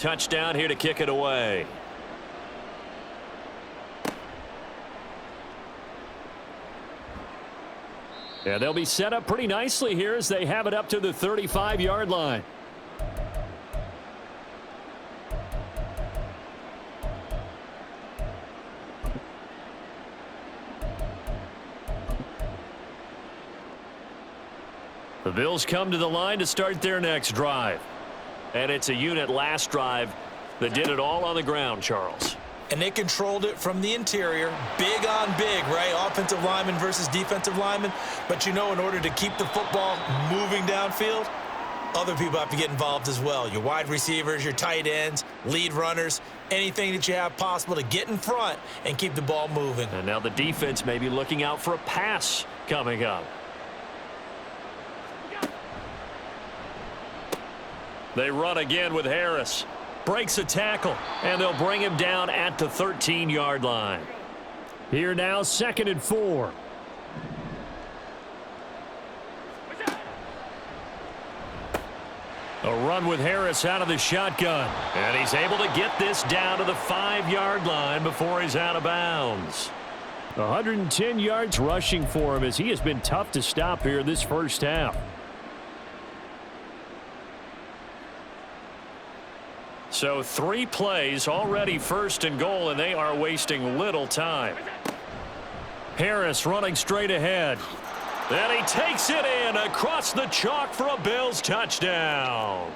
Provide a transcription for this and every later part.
Touchdown here to kick it away. Yeah, they'll be set up pretty nicely here as they have it up to the 35-yard line. The Bills come to the line to start their next drive. And it's a unit last drive that did it all on the ground, Charles. And they controlled it from the interior, big on big, right? Offensive lineman versus defensive lineman. But you know, in order to keep the football moving downfield, other people have to get involved as well. Your wide receivers, your tight ends, lead runners, anything that you have possible to get in front and keep the ball moving. And now the defense may be looking out for a pass coming up. They run again with Harris. Breaks a tackle, and they'll bring him down at the 13-yard line. Here now, 2nd and 4. A run with Harris out of the shotgun. And he's able to get this down to the 5-yard line before he's out of bounds. 110 yards rushing for him as he has been tough to stop here this first half. So 3 plays already 1st and goal, and they are wasting little time. Harris running straight ahead. And he takes it in across the chalk for a Bills touchdown.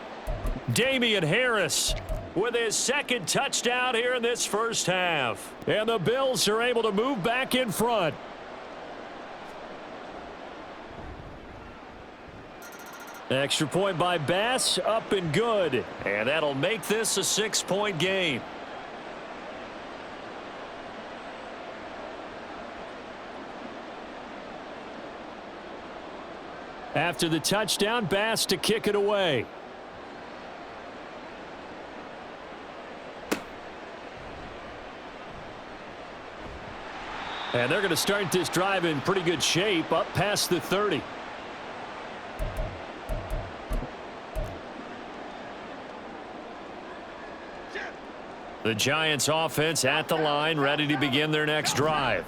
Damian Harris with his 2nd touchdown here in this first half. And the Bills are able to move back in front. Extra point by Bass, up and good. And that'll make this a 6-point game. After the touchdown, Bass to kick it away. And they're going to start this drive in pretty good shape, up past the 30. The Giants offense at the line, ready to begin their next drive.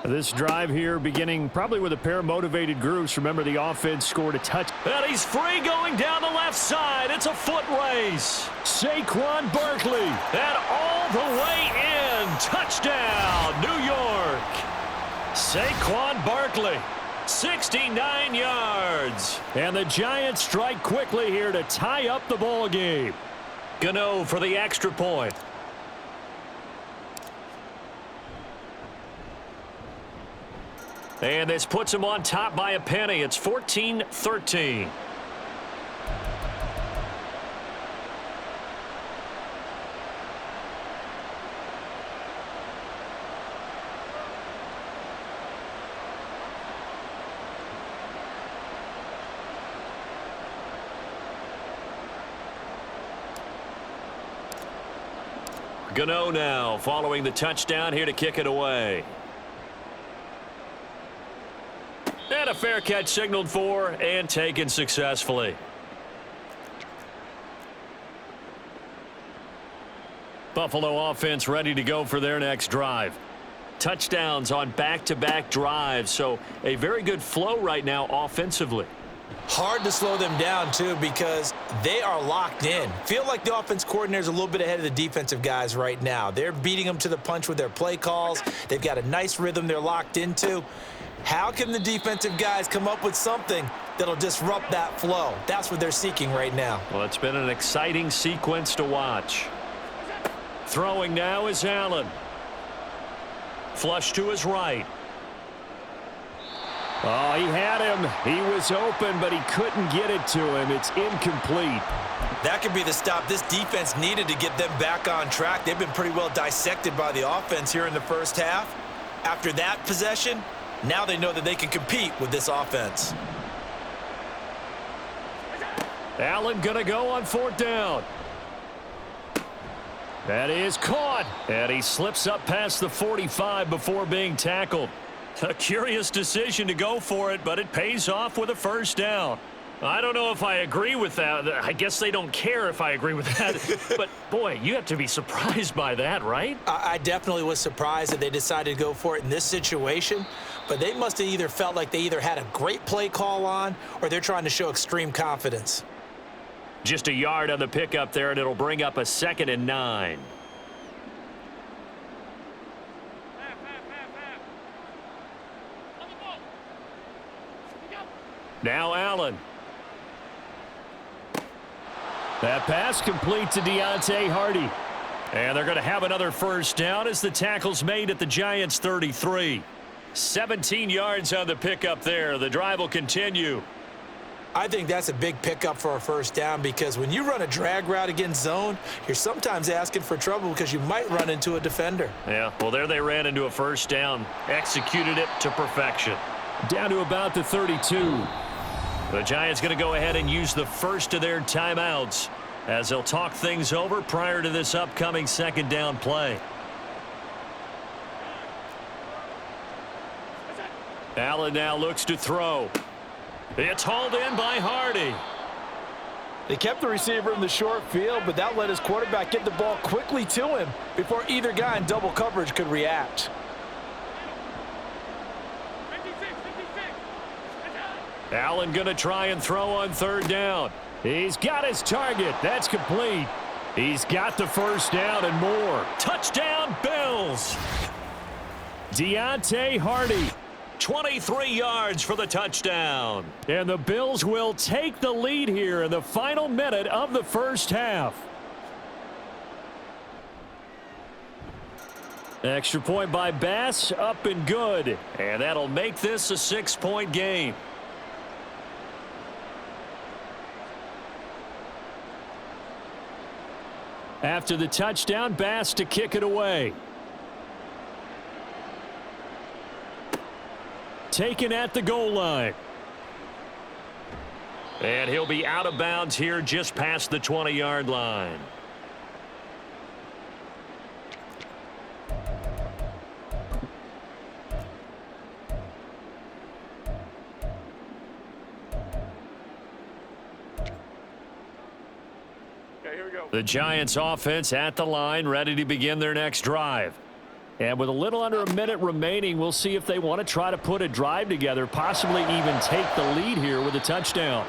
This drive here beginning probably with a pair of motivated groups. Remember, the offense scored a touch. And he's free going down the left side. It's a foot race. Saquon Barkley. And all the way in. Touchdown, New York. Saquon Barkley. 69 yards. And the Giants strike quickly here to tie up the ball game. Gano for the extra point. And this puts him on top by a penny. It's 14-13. Gano now following the touchdown here to kick it away. And a fair catch signaled for and taken successfully. Buffalo offense ready to go for their next drive. Touchdowns on back-to-back drives, so a very good flow right now offensively. Hard to slow them down, too, because they are locked in. Feel like the offense coordinator is a little bit ahead of the defensive guys right now. They're beating them to the punch with their play calls. They've got a nice rhythm they're locked into. How can the defensive guys come up with something that'll disrupt that flow? That's what they're seeking right now. Well, it's been an exciting sequence to watch. Throwing now is Allen. Flush to his right. Oh, he had him. He was open, but he couldn't get it to him. It's incomplete. That could be the stop this defense needed to get them back on track. They've been pretty well dissected by the offense here in the first half. After that possession, now they know that they can compete with this offense. Allen going to go on 4th down. That is caught. And he slips up past the 45 before being tackled. A curious decision to go for it, but it pays off with a first down. I don't know if I agree with that. I guess they don't care if I agree with that. But, boy, you have to be surprised by that, right? I definitely was surprised that they decided to go for it in this situation. But they must have either felt like they either had a great play call on or they're trying to show extreme confidence. Just a yard on the pickup there, and it'll bring up a 2nd and 9. Now Allen. That pass complete to Deontay Hardy. And they're going to have another first down as the tackle's made at the Giants' 33. 17 yards on the pickup there. The drive will continue. I think that's a big pickup for a first down because when you run a drag route against zone, you're sometimes asking for trouble because you might run into a defender. Yeah, well, there they ran into a first down. Executed it to perfection. Down to about the 32. The Giants going to go ahead and use the first of their timeouts as they'll talk things over prior to this upcoming 2nd down play. Allen now looks to throw. It's hauled in by Hardy. They kept the receiver in the short field, but that let his quarterback get the ball quickly to him before either guy in double coverage could react. Allen going to try and throw on 3rd down. He's got his target. That's complete. He's got the first down and more. Touchdown, Bills. Deontay Hardy. 23 yards for the touchdown. And the Bills will take the lead here in the final minute of the first half. Extra point by Bass, up and good. And that'll make this a 6-point game. After the touchdown, Bass to kick it away. Taken at the goal line. And he'll be out of bounds here just past the 20-yard line. The Giants offense at the line, ready to begin their next drive. And with a little under a minute remaining, we'll see if they want to try to put a drive together, possibly even take the lead here with a touchdown.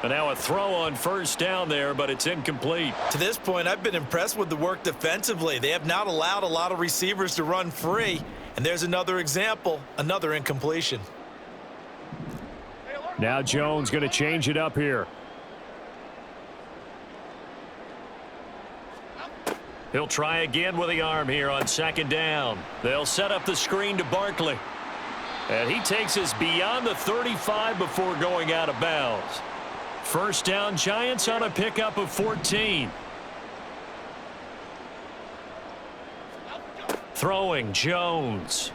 And now a throw on first down there, but it's incomplete. To this point, I've been impressed with the work defensively. They have not allowed a lot of receivers to run free. And there's another example, another incompletion. Now Jones going to change it up here. He'll try again with the arm here on 2nd down. They'll set up the screen to Barkley. And he takes us beyond the 35 before going out of bounds. First down, Giants on a pickup of 14. Throwing, Jones.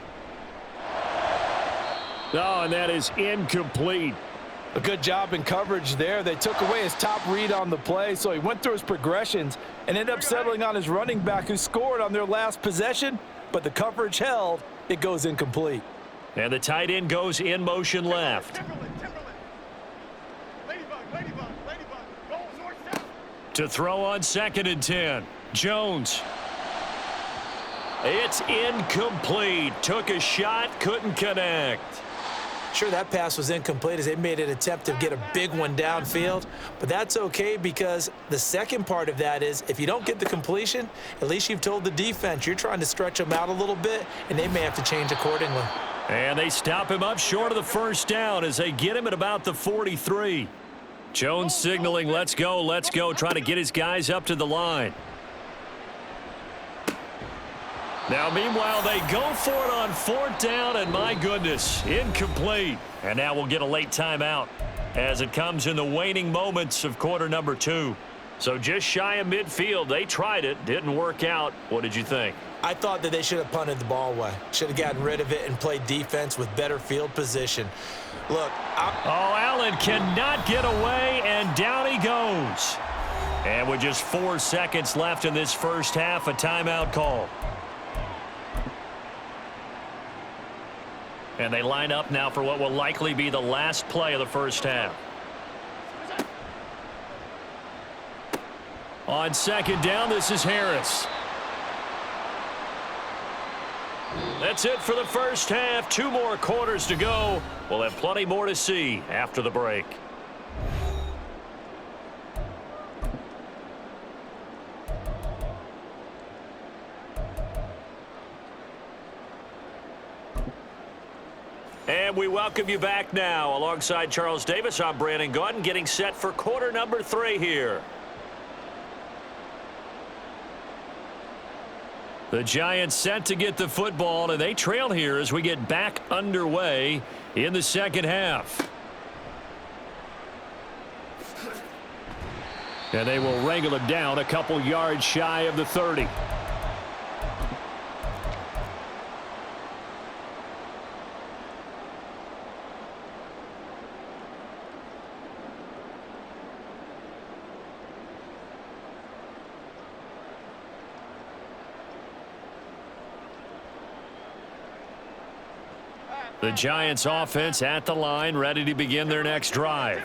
Oh, and that is incomplete. A good job in coverage there. They took away his top read on the play, so he went through his progressions and ended up settling on his running back who scored on their last possession, but the coverage held. It goes incomplete. And the tight end goes in motion left. To throw on 2nd and 10. Jones. It's incomplete. Took a shot, couldn't connect. Sure, that pass was incomplete as they made an attempt to get a big one downfield, but that's okay because the second part of that is if you don't get the completion, at least you've told the defense you're trying to stretch them out a little bit, and they may have to change accordingly. And they stop him up short of the first down as they get him at about the 43. Jones signaling, let's go, trying to get his guys up to the line. Now, meanwhile, they go for it on 4th down, and my goodness, incomplete. And now we'll get a late timeout as it comes in the waning moments of quarter number 2. So just shy of midfield, they tried it, didn't work out. What did you think? I thought that they should have punted the ball away. Should have gotten rid of it and played defense with better field position. Look. Allen cannot get away, and down he goes. And with just 4 seconds left in this first half, a timeout call. And they line up now for what will likely be the last play of the first half. On second down, this is Harris. That's it for the first half. 2 more quarters to go. We'll have plenty more to see after the break. And we welcome you back now. Alongside Charles Davis, I'm Brandon Gaudin, getting set for quarter number 3 here. The Giants set to get the football, and they trail here as we get back underway in the second half. And they will wrangle it down a couple yards shy of the 30. The Giants offense at the line, ready to begin their next drive.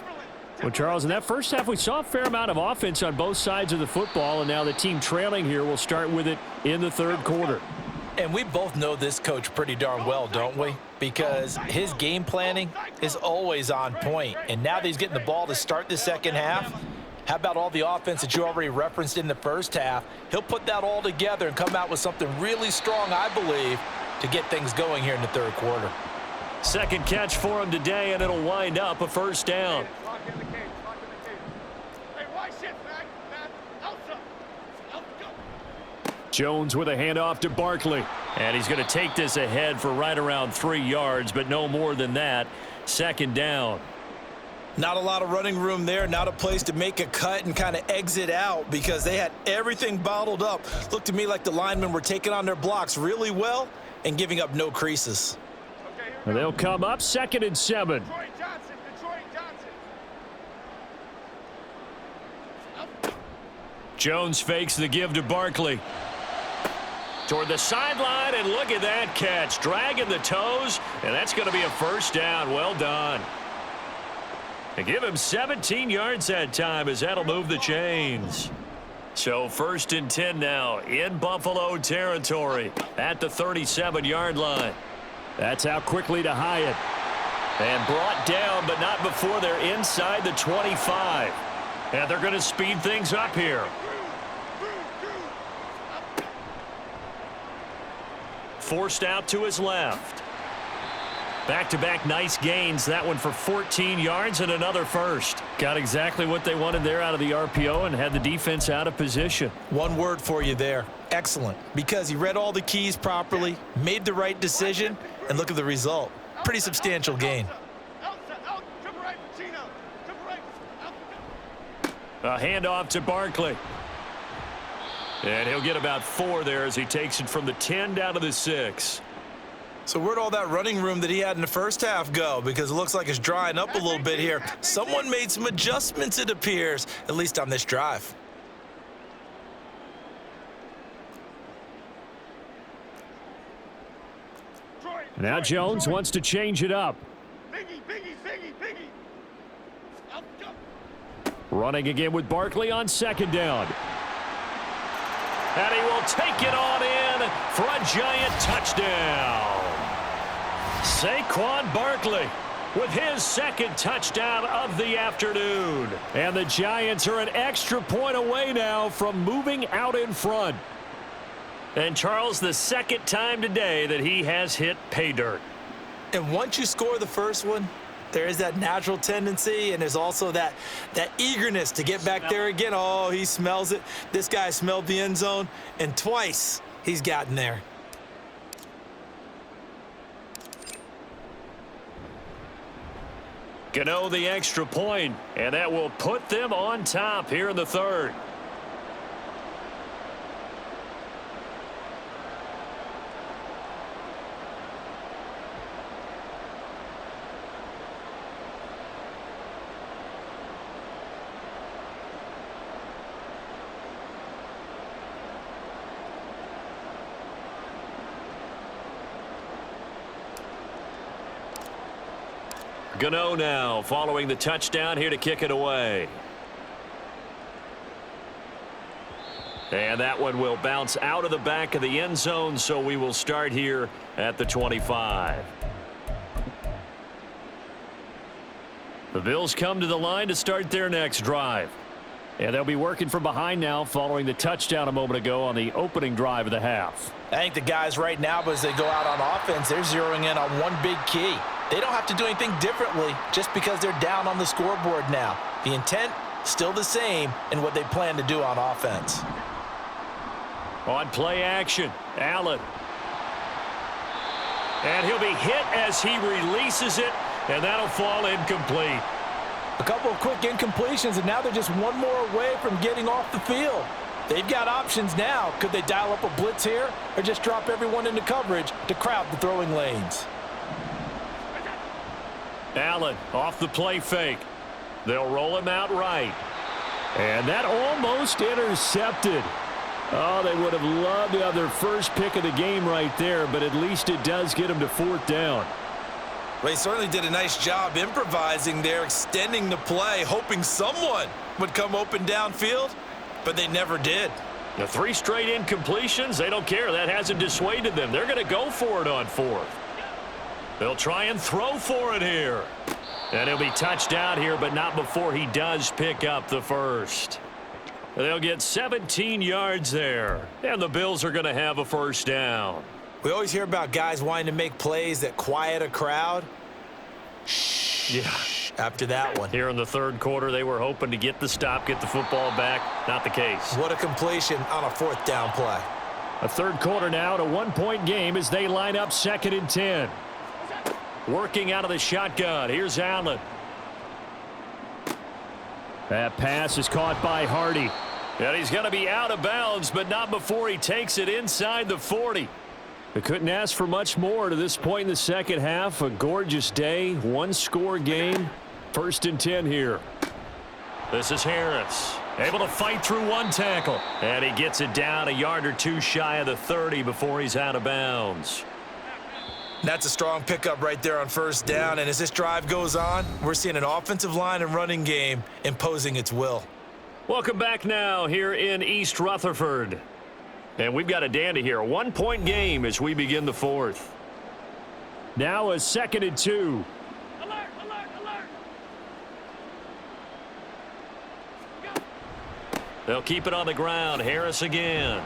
Well, Charles, in that first half, we saw a fair amount of offense on both sides of the football, and now the team trailing here will start with it in the third quarter. And we both know this coach pretty darn well, don't we? Because his game planning is always on point. And now that he's getting the ball to start the second half, how about all the offense that you already referenced in the first half? He'll put that all together and come out with something really strong, I believe, to get things going here in the third quarter. Second catch for him today, and it'll wind up a first down. Jones with a handoff to Barkley. And he's going to take this ahead for right around 3 yards, but no more than that. Second down. Not a lot of running room there, not a place to make a cut and kind of exit out because they had everything bottled up. Looked to me like the linemen were taking on their blocks really well and giving up no creases. And they'll come up 2nd and 7. Jones fakes the give to Barkley. Toward the sideline, and look at that catch. Dragging the toes, and that's going to be a first down. Well done. And give him 17 yards that time as that'll move the chains. So 1st and 10 now in Buffalo territory at the 37-yard line. That's out quickly to Hyatt. And brought down, but not before they're inside the 25. And they're going to speed things up here. Forced out to his left. Back-to-back nice gains. That one for 14 yards and another first. Got exactly what they wanted there out of the RPO and had the defense out of position. One word for you there. Excellent. Because he read all the keys properly, made the right decision, and look at the result. Pretty substantial gain. A handoff to Barkley. And he'll get about 4 there as he takes it from the 10 down to the 6. So where'd all that running room that he had in the first half go? Because it looks like it's drying up a little bit here. Someone made some adjustments, it appears, at least on this drive. Now Jones wants to change it up. Running again with Barkley on 2nd down. And he will take it on in for a Giant touchdown. Saquon Barkley with his 2nd touchdown of the afternoon. And the Giants are an extra point away now from moving out in front. And Charles, the 2nd time today that he has hit pay dirt. And once you score the first one, there is that natural tendency, and there's also that eagerness to get back there again. Oh, he smells it. This guy smelled the end zone, and twice he's gotten there. Gano the extra point, and that will put them on top here in the 3rd. Gano now following the touchdown here to kick it away. And that one will bounce out of the back of the end zone, so we will start here at the 25. The Bills come to the line to start their next drive. And they'll be working from behind now following the touchdown a moment ago on the opening drive of the half. I think the guys right now, as they go out on offense, they're zeroing in on one big key. They don't have to do anything differently just because they're down on the scoreboard now. The intent, still the same in what they plan to do on offense. On play action, Allen. And he'll be hit as he releases it, and that'll fall incomplete. A couple of quick incompletions, and now they're just one more away from getting off the field. They've got options now. Could they dial up a blitz here or just drop everyone into coverage to crowd the throwing lanes? Allen off the play fake. They'll roll him out right. And that almost intercepted. Oh, they would have loved to have their first pick of the game right there, but at least it does get them to fourth down. They certainly did a nice job improvising there, extending the play, hoping someone would come open downfield, but they never did. The 3 straight incompletions, they don't care. That hasn't dissuaded them. They're going to go for it on fourth. They'll try and throw for it here. And he'll be touched out here, but not before he does pick up the first. They'll get 17 yards there, and the Bills are going to have a first down. We always hear about guys wanting to make plays that quiet a crowd. Yeah. After that one. Here in the third quarter, they were hoping to get the stop, get the football back. Not the case. What a completion on a fourth down play. A third quarter now, and a one-point game as they line up 2nd and 10. Working out of the shotgun. Here's Allen. That pass is caught by Hardy. And he's going to be out of bounds, but not before he takes it inside the 40. They couldn't ask for much more to this point in the second half. A gorgeous day, one-score game. 1st and 10 here. This is Harris. Able to fight through one tackle. And he gets it down a yard or two shy of the 30 before he's out of bounds. That's a strong pickup right there on first down. And as this drive goes on, we're seeing an offensive line and running game imposing its will. Welcome back now here in East Rutherford. And we've got a dandy here. A one-point game as we begin the fourth. Now a 2nd and 2. Alert, alert, alert. They'll keep it on the ground. Harris again.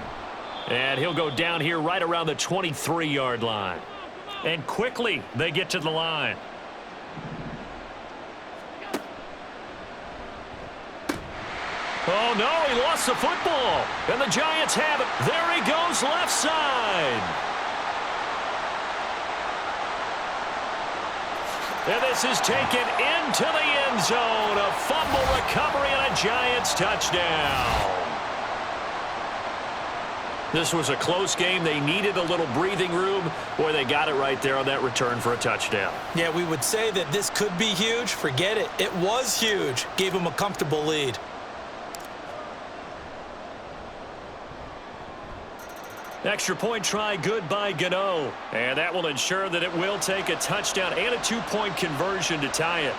And he'll go down here right around the 23-yard line. And quickly they get to the line. Oh, no, he lost the football. And the Giants have it. There he goes, left side. And this is taken into the end zone. A fumble recovery and a Giants touchdown. This was a close game. They needed a little breathing room. Boy, they got it right there on that return for a touchdown. Yeah, we would say that this could be huge. Forget it. It was huge. Gave them a comfortable lead. Extra point try good by Gano. And that will ensure that it will take a touchdown and a 2-point conversion to tie it.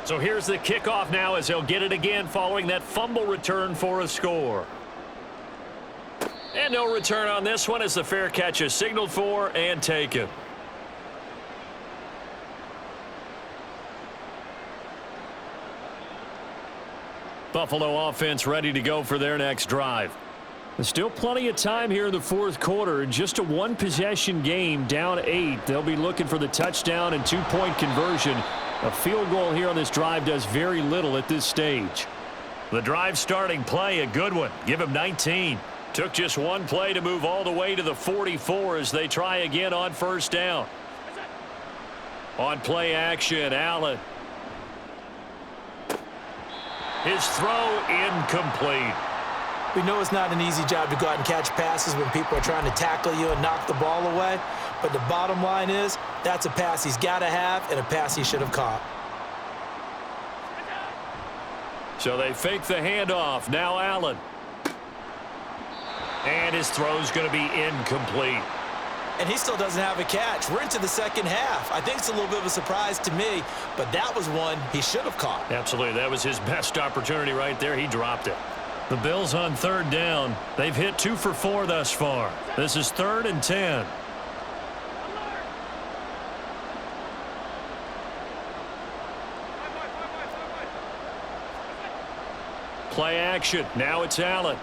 So here's the kickoff now as he'll get it again following that fumble return for a score. And no return on this one as the fair catch is signaled for and taken. Buffalo offense ready to go for their next drive. There's still plenty of time here in the fourth quarter. Just a one-possession game, down 8. They'll be looking for the touchdown and 2-point conversion. A field goal here on this drive does very little at this stage. The drive starting play, a good one. Give him 19. Took just one play to move all the way to the 44 as they try again on first down. On play action, Allen. His throw incomplete. We know it's not an easy job to go out and catch passes when people are trying to tackle you and knock the ball away. But the bottom line is, that's a pass he's got to have and a pass he should have caught. So they fake the handoff. Now Allen. And his throw's going to be incomplete. And he still doesn't have a catch. We're into the second half. I think it's a little bit of a surprise to me, but that was one he should have caught. Absolutely. That was his best opportunity right there. He dropped it. The Bills on third down. They've hit 2 for 4 thus far. This is 3rd and 10. Play action. Now it's Allen.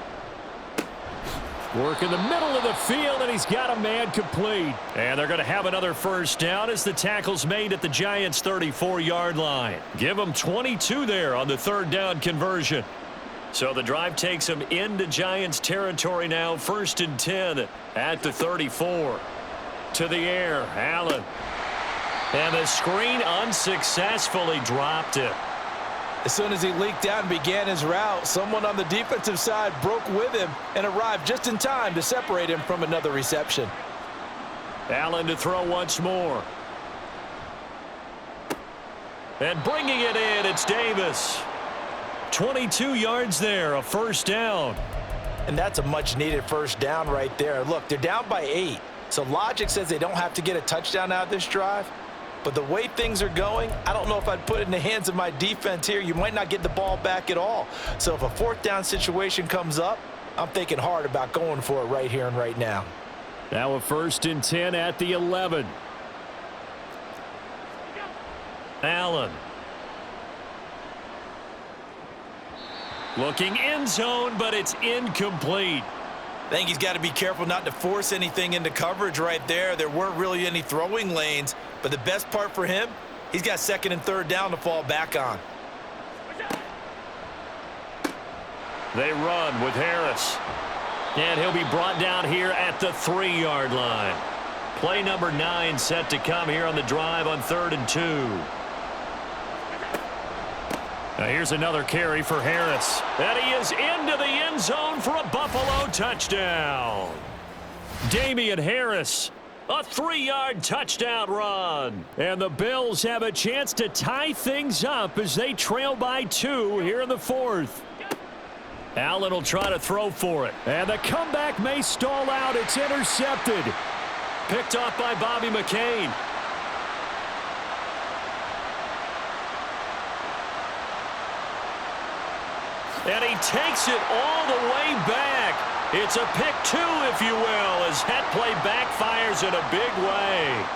Work in the middle of the field, and he's got a man complete. And they're going to have another first down as the tackle's made at the Giants' 34-yard line. Give them 22 there on the 3rd down conversion. So the drive takes them into Giants territory now. 1st and 10 at the 34. To the air, Allen. And the screen unsuccessfully dropped it. As soon as he leaked out and began his route, someone on the defensive side broke with him and arrived just in time to separate him from another reception. Allen to throw once more. And bringing it in, it's Davis. 22 yards there, a first down. And that's a much-needed first down right there. Look, they're down by 8. So logic says they don't have to get a touchdown out of this drive. But the way things are going, I don't know if I'd put it in the hands of my defense here. You might not get the ball back at all. So if a 4th down situation comes up, I'm thinking hard about going for it right here and right now. Now a 1st and 10 at the 11. Allen. Looking end zone, but it's incomplete. I think he's got to be careful not to force anything into coverage right there. There weren't really any throwing lanes, but the best part for him, he's got 2nd and 3rd down to fall back on. They run with Harris. And he'll be brought down here at the 3-yard line. Play number 9 set to come here on the drive on 3rd and 2. Now here's another carry for Harris. And he is into the end zone for a Buffalo touchdown. Damian Harris, a 3-yard touchdown run. And the Bills have a chance to tie things up as they trail by 2 here in the 4th. Allen will try to throw for it. And the comeback may stall out. It's intercepted. Picked off by Bobby McCain. And he takes it all the way back. It's a pick 2, if you will, as that play backfires in a big way.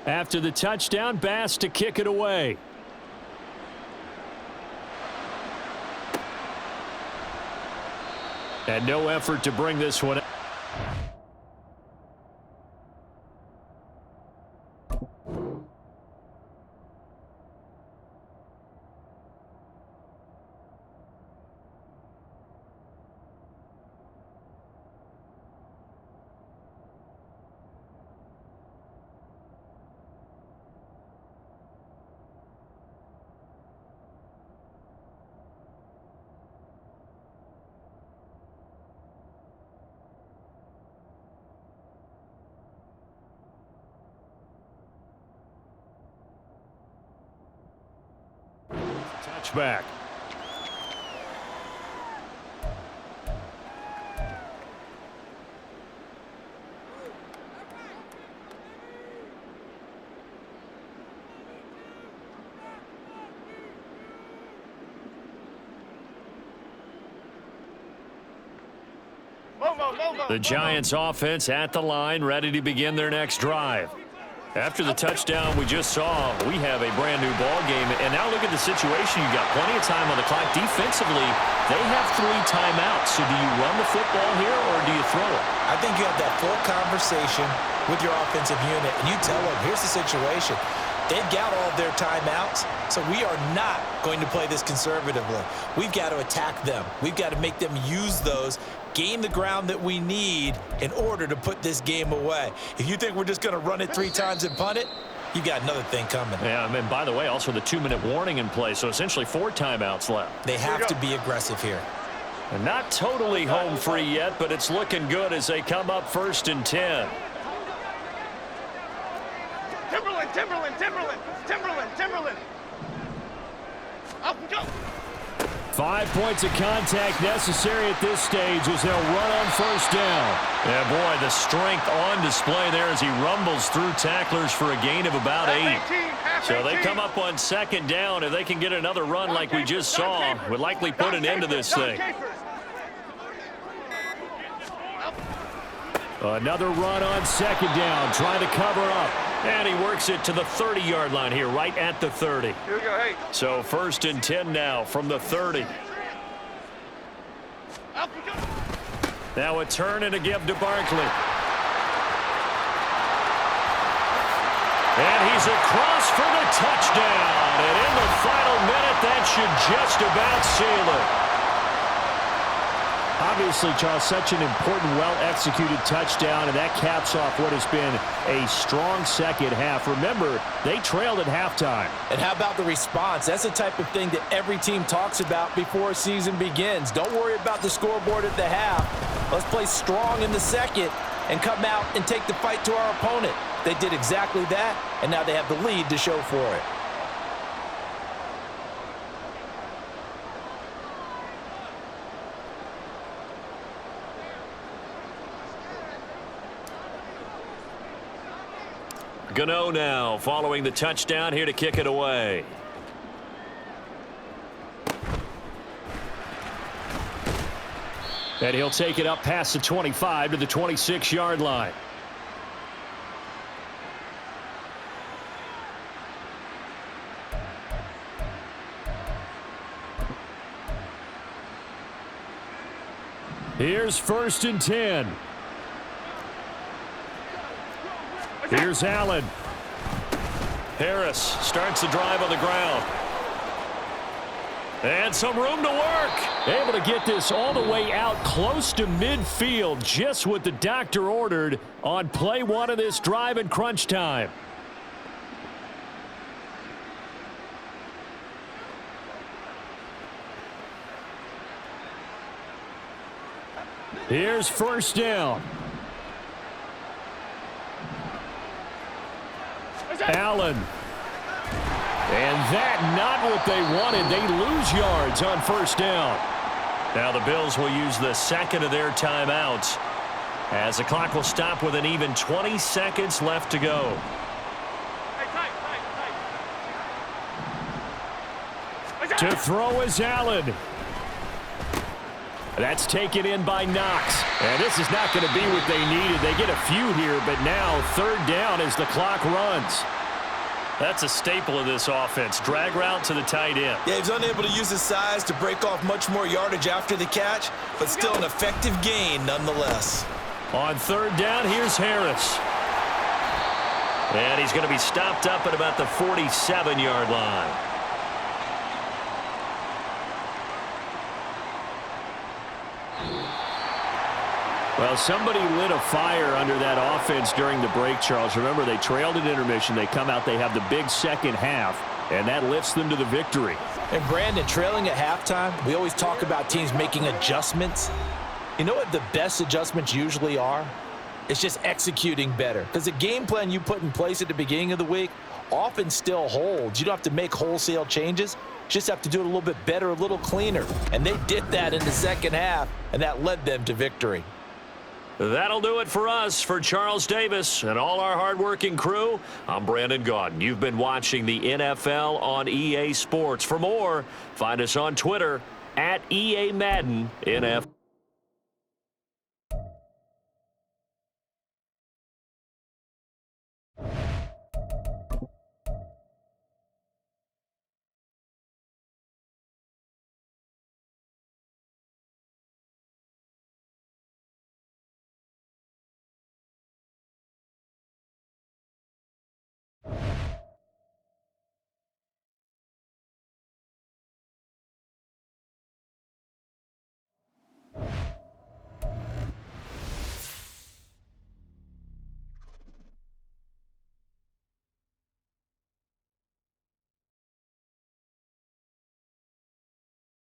After the touchdown, Bass to kick it away. And no effort to bring this one. Touchback. The Giants offense at the line, ready to begin their next drive. After the touchdown we just saw, we have a brand new ball game. And now look at the situation. You've got plenty of time on the clock. Defensively, they have 3 timeouts. So do you run the football here or do you throw it? I think you have that full conversation with your offensive unit, and you tell them, here's the situation. They've got all of their timeouts, so we are not going to play this conservatively. We've got to attack them. We've got to make them use those, gain the ground that we need in order to put this game away. If you think we're just going to run it 3 times and punt it, You got another thing coming. Yeah, and by the way, also the 2-minute warning in play, so essentially 4 timeouts left. They have to be aggressive here. And not totally home free yet, but it's looking good as they come up 1st and 10. Timberland, Timberland, Timberland, Timberland, Timberland. Up and go. 5 points of contact necessary at this stage as they'll run on 1st down. Yeah, boy, the strength on display there as he rumbles through tacklers for a gain of about 8. So they come up on 2nd down. If they can get another run like we just saw, would likely put an end to this thing. Another run on 2nd down, trying to cover up. And he works it to the 30-yard line here, right at the 30. Here we go, hey. So 1st and 10 now from the 30. Up and go. Now a turn and a give to Barkley. And he's across for the touchdown. And in the final minute, that should just about seal it. Obviously, Charles, such an important, well-executed touchdown, and that caps off what has been a strong second half. Remember, they trailed at halftime. And how about the response? That's the type of thing that every team talks about before a season begins. Don't worry about the scoreboard at the half. Let's play strong in the second and come out and take the fight to our opponent. They did exactly that, and now they have the lead to show for it. Gano now following the touchdown here to kick it away. And he'll take it up past the 25 to the 26-yard line. Here's 1st and 10. Here's Allen. Harris starts the drive on the ground. And some room to work. Able to get this all the way out close to midfield. Just what the doctor ordered on play 1 of this drive in crunch time. Here's 1st down. Allen. And that not what they wanted. They lose yards on 1st down. Now the Bills will use the 2nd of their timeouts as the clock will stop with an even 20 seconds left to go. To throw is Allen. That's taken in by Knox. And this is not going to be what they needed. They get a few here, but now 3rd down as the clock runs. That's a staple of this offense. Drag route to the tight end. Yeah, he's unable to use his size to break off much more yardage after the catch, but still an effective gain nonetheless. On 3rd down, here's Harris. And he's going to be stopped up at about the 47-yard line. Well, somebody lit a fire under that offense during the break, Charles. Remember, they trailed at intermission. They come out, they have the big second half, and that lifts them to the victory. And, Brandon, trailing at halftime, we always talk about teams making adjustments. You know what the best adjustments usually are? It's just executing better. Because the game plan you put in place at the beginning of the week often still holds. You don't have to make wholesale changes. Just have to do it a little bit better, a little cleaner. And they did that in the second half, and that led them to victory. That'll do it for us. For Charles Davis and all our hardworking crew, I'm Brandon Gaudin. You've been watching the NFL on EA Sports. For more, find us on Twitter @EA Madden NFL.